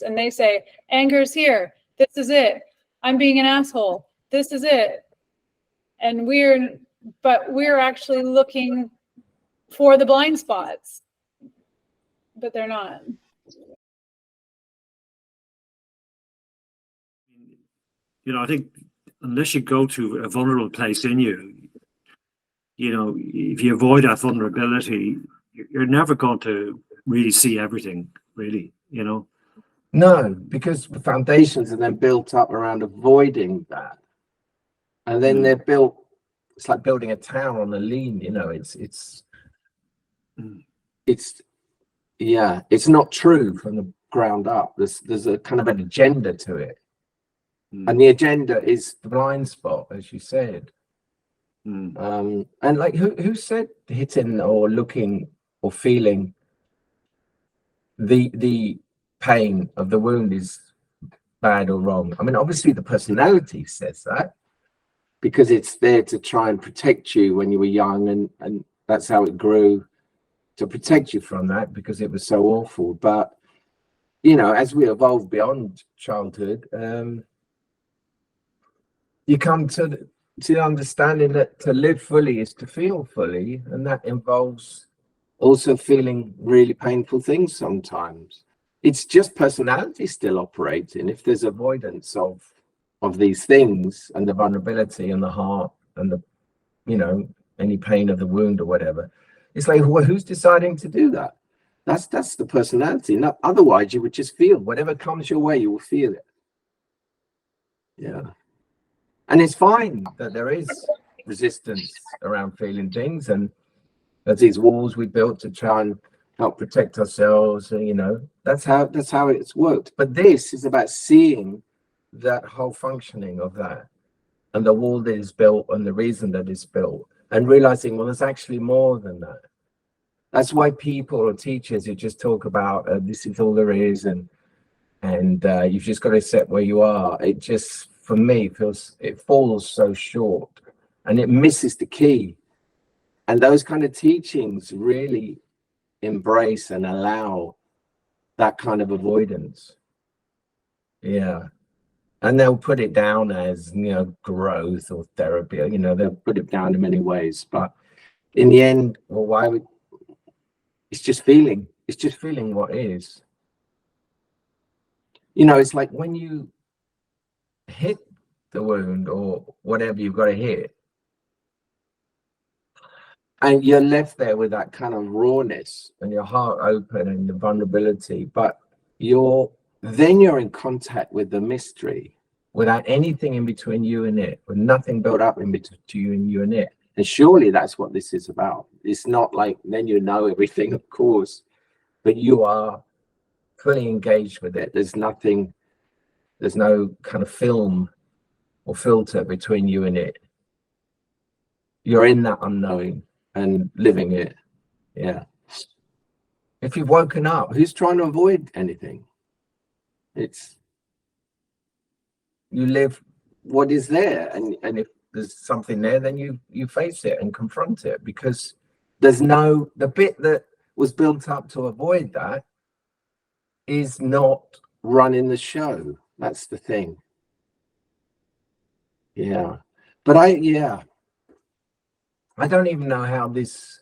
and they say, anger's here. This is it. I'm being an asshole. This is it. And we're actually looking for the blind spots, but they're not. I think unless you go to a vulnerable place in you, if you avoid that vulnerability, you're never going to really see everything, really, No, because the foundations are then built up around avoiding that. And then they're built, it's like building a town on a lean, it's not true from the ground up. There's a kind of an agenda to it. And the agenda is the blind spot, as you said. And like who said hitting or looking or feeling the pain of the wound is bad or wrong? I mean, obviously the personality says that, because it's there to try and protect you when you were young, and that's how it grew, to protect you from that, because it was so awful. But as we evolve beyond childhood, you come to the understanding that to live fully is to feel fully, and that involves also feeling really painful things sometimes. It's just personality still operating. If there's avoidance of these things, and the vulnerability and the heart and the any pain of the wound or whatever, it's like, well, who's deciding to do that? That's the personality. Not otherwise, you would just feel whatever comes your way, you will feel it. Yeah. And it's fine that there is resistance around feeling things, and there's these walls we built to try and help protect ourselves. That's how it's worked. But this is about seeing that whole functioning of that, and the wall that is built, and the reason that it's built, and realizing, well, there's actually more than that. That's why people or teachers who just talk about this is all there is, and you've just got to accept where you are. It just, for me, it falls so short, and it misses the key. And those kind of teachings really embrace and allow that kind of avoidance. Yeah. And they'll put it down as, growth or therapy. They'll put it down in many ways. But in the end, well, it's just feeling. It's just feeling what is. It's like when you hit the wound or whatever you've got to hit, and you're left there with that kind of rawness and your heart open and the vulnerability, but you're in contact with the mystery without anything in between you and it, with nothing built up in between you and it. And surely that's what this is about. It's not like then everything, of course, but you are fully engaged with it. There's no kind of film or filter between you and it. You're in that unknowing and living it. Yeah. If you've woken up, who's trying to avoid anything? It's you live what is there, and if there's something there, then you face it and confront it, because the bit that was built up to avoid that is not running the show. That's the thing. Yeah. But I don't even know how this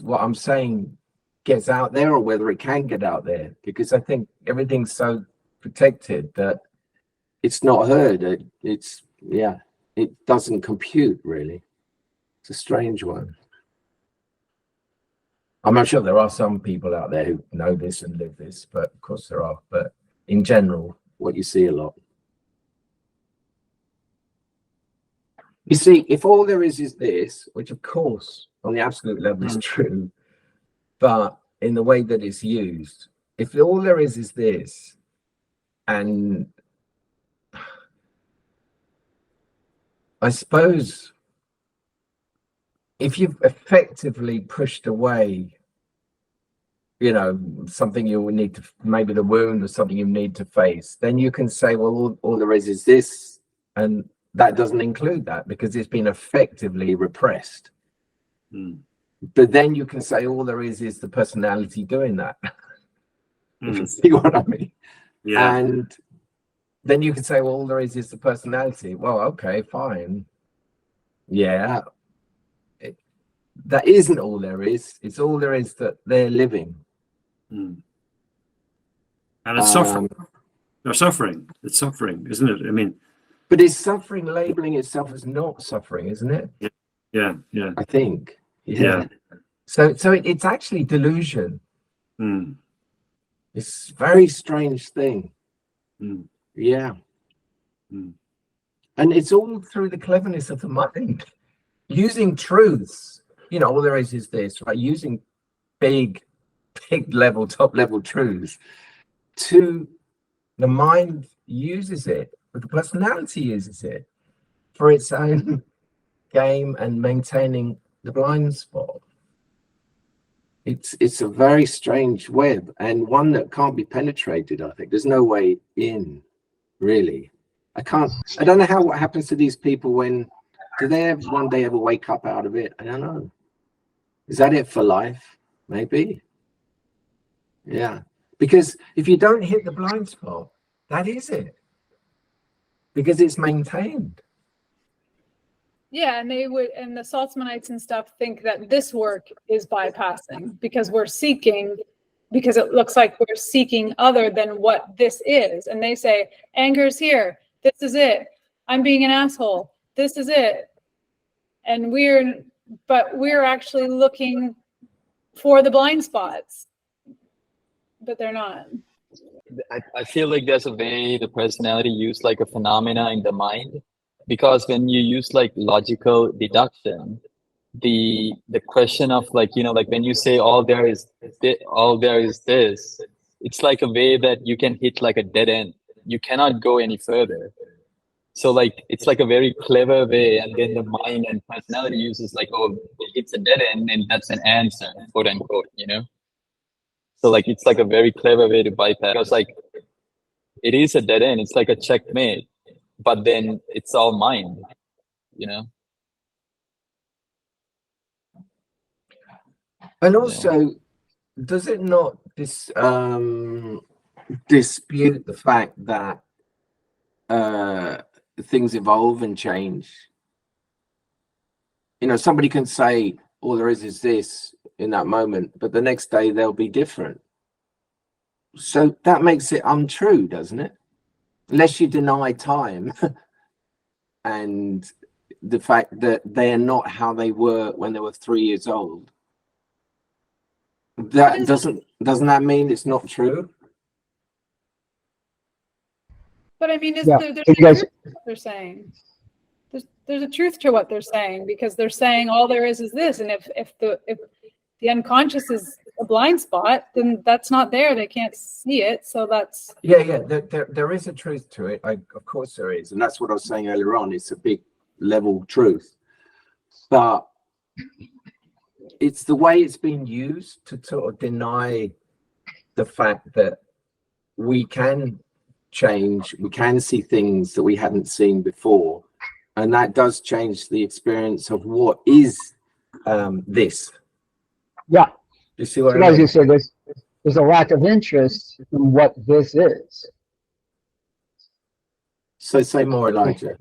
what I'm saying gets out there, or whether it can get out there, because I think everything's so protected that it's not heard. It doesn't compute, really. It's a strange one. I'm sure there are some people out there who know this and live this, but of course there are. But in general, what you see a lot. You see, if all there is this, which of course on the absolute level is true, but in the way that it's used, if all there is this, and I suppose if you've effectively pushed away, something you will need to, maybe the wound or something you need to face, then you can say, well, all there is this, and that doesn't include that because it's been effectively repressed. But then you can say all there is the personality doing that. If you see what I mean. Yeah. And then you could say, well, all there is the personality. Well, okay, fine. Yeah. That isn't all there is. It's all there is that they're living. Mm. And it's suffering. They're suffering. It's suffering, isn't it? I mean, but is suffering labeling itself as not suffering, isn't it? yeah, yeah. I think. Yeah. So it's actually delusion. Mm. It's a very strange thing. Mm. Yeah. Mm. And it's all through the cleverness of the mind. Using truths, all there is this, right? Using big level, top level truths to the mind uses it, but the personality uses it for its own game and maintaining the blind spot. It's a very strange web, and one that can't be penetrated. I think there's no way in, really. I don't know what happens to these people when do they one day ever wake up out of it? I don't know. Is that it for life? Maybe. Yeah. Because if you don't hit the blind spot, that is it. Because it's maintained. Yeah, and the Saltzmanites and stuff think that this work is bypassing because it looks like we're seeking other than what this is. And they say, anger's here. This is it. I'm being an asshole. This is it. And we're actually looking for the blind spots, but they're not. I feel like there's a way the personality used like a phenomena in the mind, because when you use like logical deduction, the question of like when you say all there is this, it's like a way that you can hit like a dead end. You cannot go any further. So like it's like a very clever way, and then the mind and personality uses like, oh, it's a dead end and that's an answer, quote unquote, So like it's like a very clever way to bypass, because like it is a dead end. It's like a checkmate, but then it's all mind, And also, does it not dispute the fact that things evolve and change? Somebody can say all there is this in that moment, but the next day they'll be different. So that makes it untrue, doesn't it? Unless you deny time and the fact that they are not how they were when they were 3 years old. That doesn't that mean it's not true? But I mean, there's Yeah. a You guys- truth to what they're saying. There's a truth to what they're saying, because they're saying all there is this, and if the unconscious is a blind spot, then that's not there. They can't see it, so that's There is a truth to it. Of course there is, and that's what I was saying earlier on. It's a big level truth, but it's the way it's been used to sort of deny the fact that we can change, we can see things that we hadn't seen before, and that does change the experience of what is this. Yeah. You see what So I as mean? you said, there's a lack of interest in what this is. So say more, Elijah.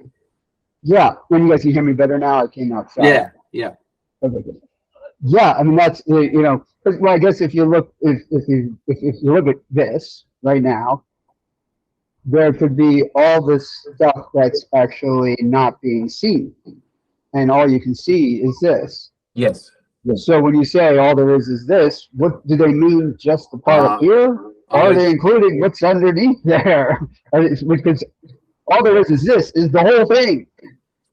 Yeah. When you guys can hear me better now, I came outside. Yeah. Okay, good. Yeah, I mean that's well, I guess if you look if you look at this right now, there could be all this stuff that's actually not being seen, and all you can see is this. Yes. So when you say all there is this, what do they mean? Just the part up here, or are they including what's underneath there? Because all there is this is the whole thing.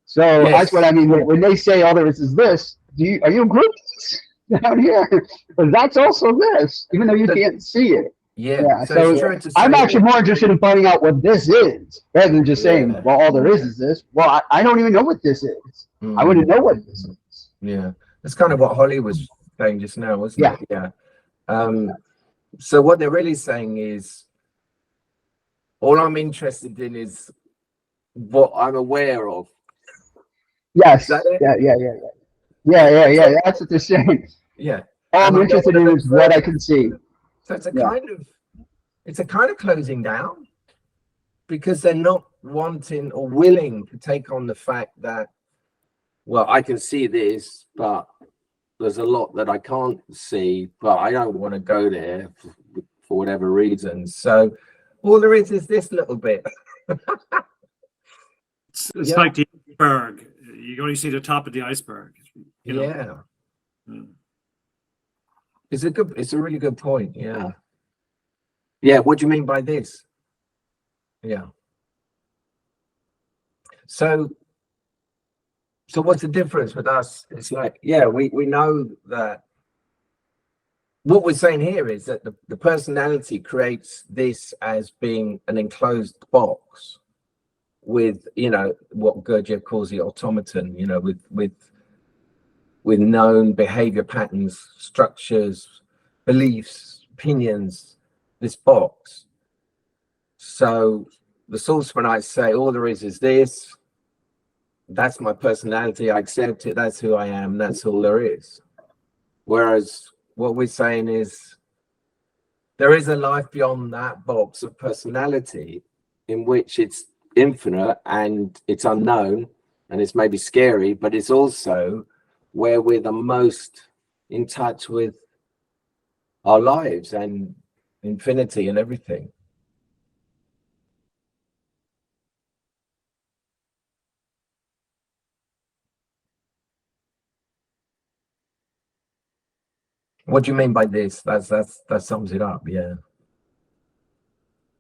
So that's what I mean when they say all there is this. Are you including this down here? But that's also this, even though you can't see it. Yeah. So I'm actually more interested in finding out what this is, rather than just saying, well, all there is this. Well, I don't even know what this is. I wouldn't know what this is. Yeah. That's kind of what Holly was saying just now, wasn't it? Yeah. So what they're really saying is, all I'm interested in is what I'm aware of. Yes. Yeah. That's what they're saying. Yeah. All I'm interested in is what I can see. So it's a kind of it's a kind of closing down, because they're not wanting or willing to take on the fact that, well, I can see this, but there's a lot that I can't see, but I don't want to go there for whatever reason. So all there is this little bit. It's like the iceberg. You only see the top of the iceberg. You know? Yeah. Mm. It's a really good point. Yeah. Yeah. What do you mean by this? Yeah. So what's the difference with us? It's like, yeah, we know that what we're saying here is that the personality creates this as being an enclosed box with, you know, what Gurdjieff calls the automaton, you know, with known behavior patterns, structures, beliefs, opinions, this box. So the Sourcemanites say all there is this. That's my personality. I accept it. That's who I am. That's all there is. Whereas what we're saying is there is a life beyond that box of personality in which it's infinite and it's unknown and it's maybe scary, but it's also where we're the most in touch with our lives and infinity and everything. What do you mean by this? That sums it up. Yeah.